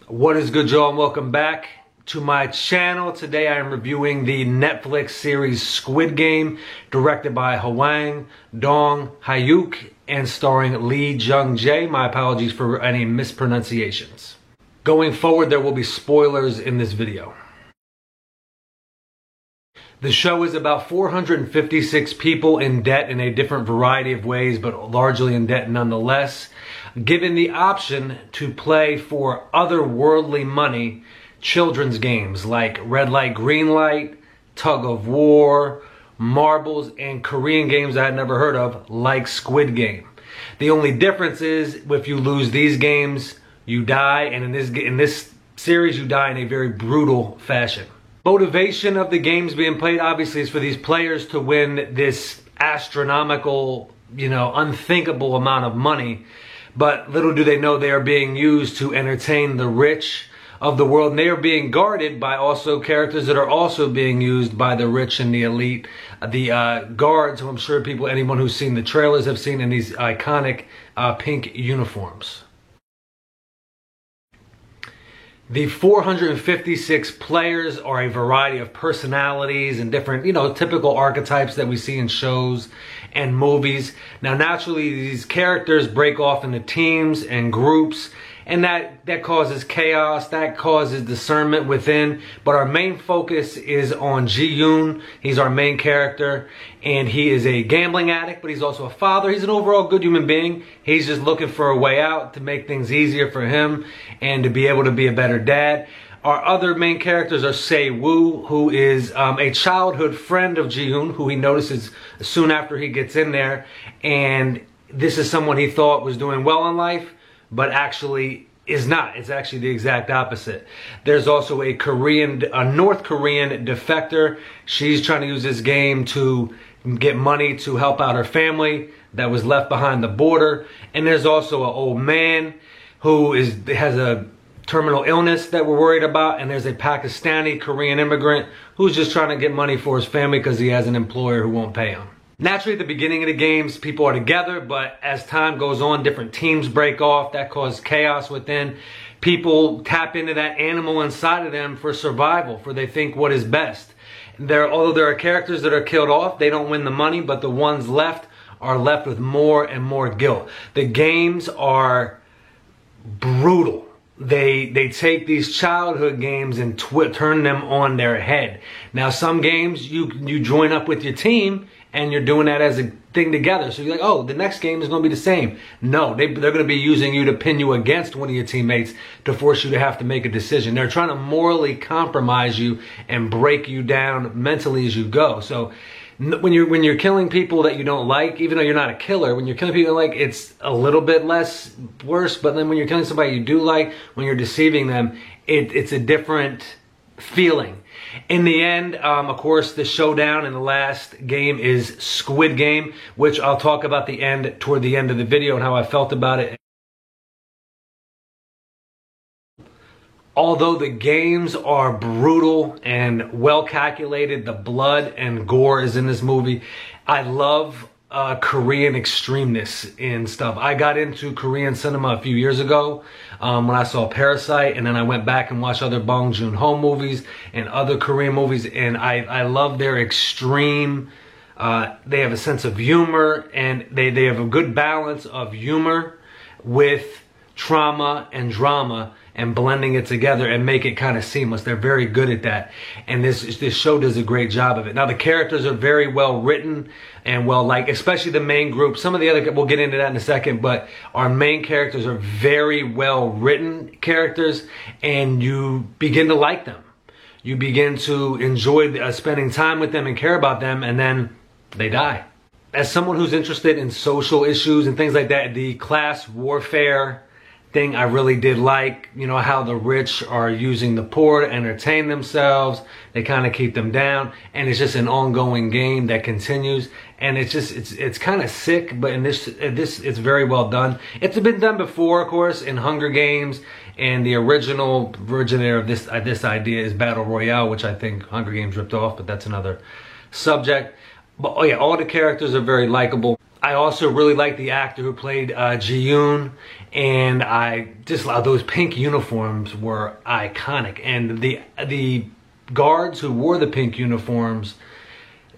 What is good, y'all, and welcome back to my channel. Today I am reviewing the Netflix series Squid Game, directed by Hwang Dong-hyuk and starring Lee Jung-jae. My apologies for any mispronunciations. Going forward, there will be spoilers in this video. The show is about 456 people in debt in a different variety of ways, but largely in debt nonetheless, given the option to play for otherworldly money children's games like Red Light, Green Light, Tug of War, Marbles, and Korean games I had never heard of like Squid Game. The only difference is if you lose these games, you die, and in this series you die in a very brutal fashion. Motivation of the games being played obviously is for these players to win this astronomical, unthinkable amount of money. But little do they know they are being used to entertain the rich of the world. And they are being guarded by also characters that are also being used by the rich and the elite. The guards, who I'm sure anyone who's seen the trailers have seen in these iconic pink uniforms. The 456 players are a variety of personalities and different, typical archetypes that we see in shows and movies. Now, naturally, these characters break off into teams and groups, and that causes chaos, that causes discernment within. But our main focus is on Ji-yoon. He's our main character, and he is a gambling addict, but he's also a father. He's an overall good human being. He's just looking for a way out to make things easier for him and to be able to be a better dad. Our other main characters are Se-woo, who is a childhood friend of Ji-yoon, who he notices soon after he gets in there. And this is someone he thought was doing well in life, but actually is not. It's actually the exact opposite. There's also a North Korean defector. She's trying to use this game to get money to help out her family that was left behind the border. And there's also an old man who has a terminal illness that we're worried about. And there's a Pakistani Korean immigrant who's just trying to get money for his family because he has an employer who won't pay him. Naturally, at the beginning of the games, people are together, but as time goes on, different teams break off. That causes chaos within. People tap into that animal inside of them for survival, for they think what is best. Although there are characters that are killed off, they don't win the money, but the ones left are left with more and more guilt. The games are brutal. They take these childhood games and turn them on their head. Now, some games you join up with your team and you're doing that as a thing together. So you're like, oh, the next game is going to be the same. No, they're going to be using you to pin you against one of your teammates to force you to have to make a decision. They're trying to morally compromise you and break you down mentally as you go. So when you're killing people that you don't like, even though you're not a killer, when you're killing people like, it's a little bit less worse. But then when you're killing somebody you do like, when you're deceiving them, it's a different feeling. In the end, of course, the showdown in the last game is Squid Game, which I'll talk about toward the end of the video and how I felt about it. Although the games are brutal and well calculated, the blood and gore is in this movie. I love Korean extremeness in stuff. I got into Korean cinema a few years ago when I saw Parasite, and then I went back and watched other Bong Joon-ho movies and other Korean movies, and I love their extreme. They have a sense of humor, and they have a good balance of humor with trauma and drama, and blending it together and make it kind of seamless. They're very good at that. And this show does a great job of it. Now, the characters are very well written and well liked, especially the main group. Some of the other, we'll get into that in a second, but our main characters are very well written characters, and you begin to like them. You begin to enjoy spending time with them and care about them, and then they die. As someone who's interested in social issues and things like that, the class warfare thing I really did like, how the rich are using the poor to entertain themselves. They kind of keep them down, and it's just an ongoing game that continues. And it's kind of sick, but in this it's very well done. It's been done before, of course, in Hunger Games, and the original originator of this idea is Battle Royale, which I think Hunger Games ripped off, but that's another subject. But oh yeah, all the characters are very likable. I also really like the actor who played Ji-yoon, and I just those pink uniforms were iconic. And the guards who wore the pink uniforms,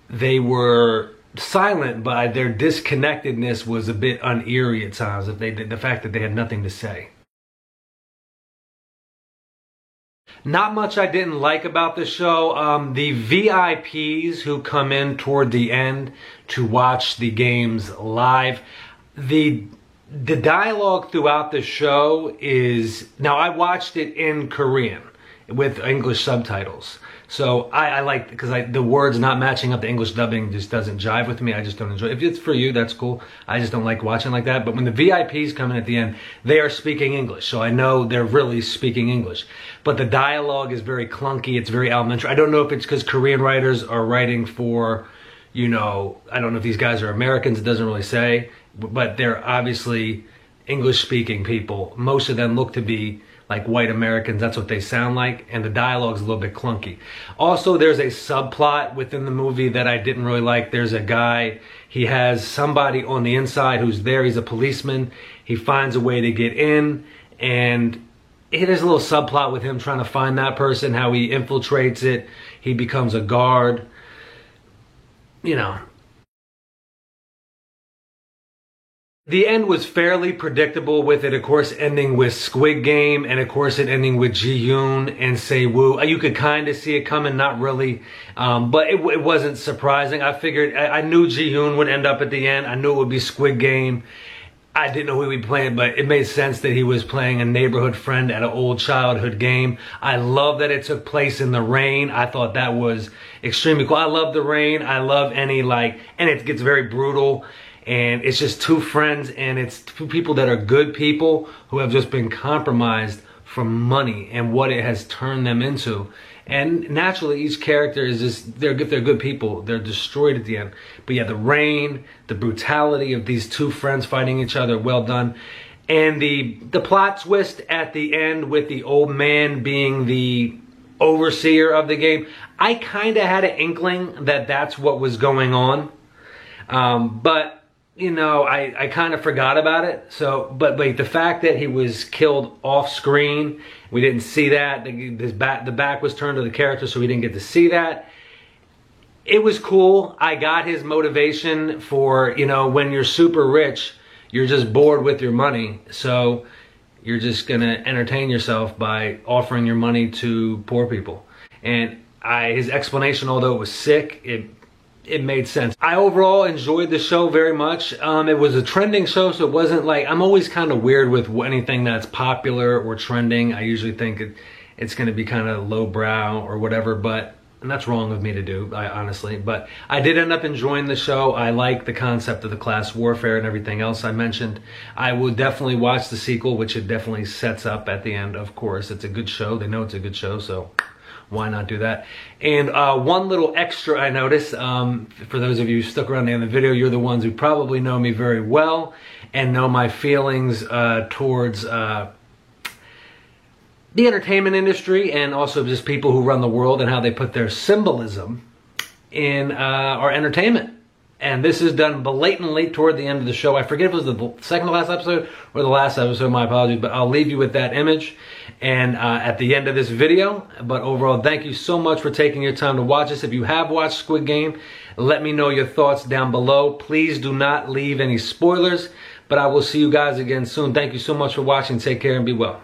they were silent, but their disconnectedness was a bit uneery at times. The fact that they had nothing to say. Not much I didn't like about the show. The VIPs who come in toward the end to watch the games live, the dialogue throughout the show is, now I watched it in Korean with English subtitles. So I like, because the words not matching up, the English dubbing just doesn't jive with me. I just don't enjoy it. If it's for you, that's cool. I just don't like watching like that. But when the VIPs come in at the end, they are speaking English. So I know they're really speaking English. But the dialogue is very clunky. It's very elementary. I don't know if it's because Korean writers are writing for, you know, I don't know if these guys are Americans. It doesn't really say. But they're obviously English-speaking people. Most of them look to be like white Americans. That's what they sound like, and the dialogue's a little bit clunky. Also, there's a subplot within the movie that I didn't really like. There's a guy, he has somebody on the inside who's there. He's a policeman. He finds a way to get in, and there's a little subplot with him trying to find that person, how he infiltrates it. He becomes a guard. You know, the end was fairly predictable, with it, of course, ending with Squid Game, and of course it ending with Ji-yoon and Se-woo. You could kind of see it coming, not really, but it wasn't surprising. I figured, I knew Ji-yoon would end up at the end. I knew it would be Squid Game. I didn't know who he would be playing, but it made sense that he was playing a neighborhood friend at an old childhood game. I love that it took place in the rain. I thought that was extremely cool. I love the rain. I love any, like, and it gets very brutal. And it's just two friends, and it's two people that are good people who have just been compromised for money and what it has turned them into. And naturally, each character is just, they're good people, they're destroyed at the end. But yeah, the rain, the brutality of these two friends fighting each other, well done. And the plot twist at the end with the old man being the overseer of the game, I kind of had an inkling that that's what was going on. But you know, I kind of forgot about it. So, but the fact that he was killed off screen, we didn't see that. The back was turned to the character, so we didn't get to see that. It was cool. I got his motivation for, you know, when you're super rich, you're just bored with your money. So you're just gonna entertain yourself by offering your money to poor people. And his explanation, although it was sick, it made sense. I overall enjoyed the show very much. It was a trending show, so it wasn't like, I'm always kind of weird with anything that's popular or trending. I usually think it's going to be kind of lowbrow or whatever, and that's wrong of me to do, honestly. But I did end up enjoying the show. I like the concept of the class warfare and everything else I mentioned. I will definitely watch the sequel, which it definitely sets up at the end, of course. It's a good show. They know it's a good show, so why not do that? And one little extra I noticed, for those of you who stuck around the end of the video, you're the ones who probably know me very well and know my feelings towards the entertainment industry, and also just people who run the world and how they put their symbolism in our entertainment. And this is done blatantly toward the end of the show. I forget if it was the second to last episode or the last episode, my apologies, but I'll leave you with that image and at the end of this video. But overall, thank you so much for taking your time to watch this. If you have watched Squid Game, let me know your thoughts down below. Please do not leave any spoilers, but I will see you guys again soon. Thank you so much for watching. Take care and be well.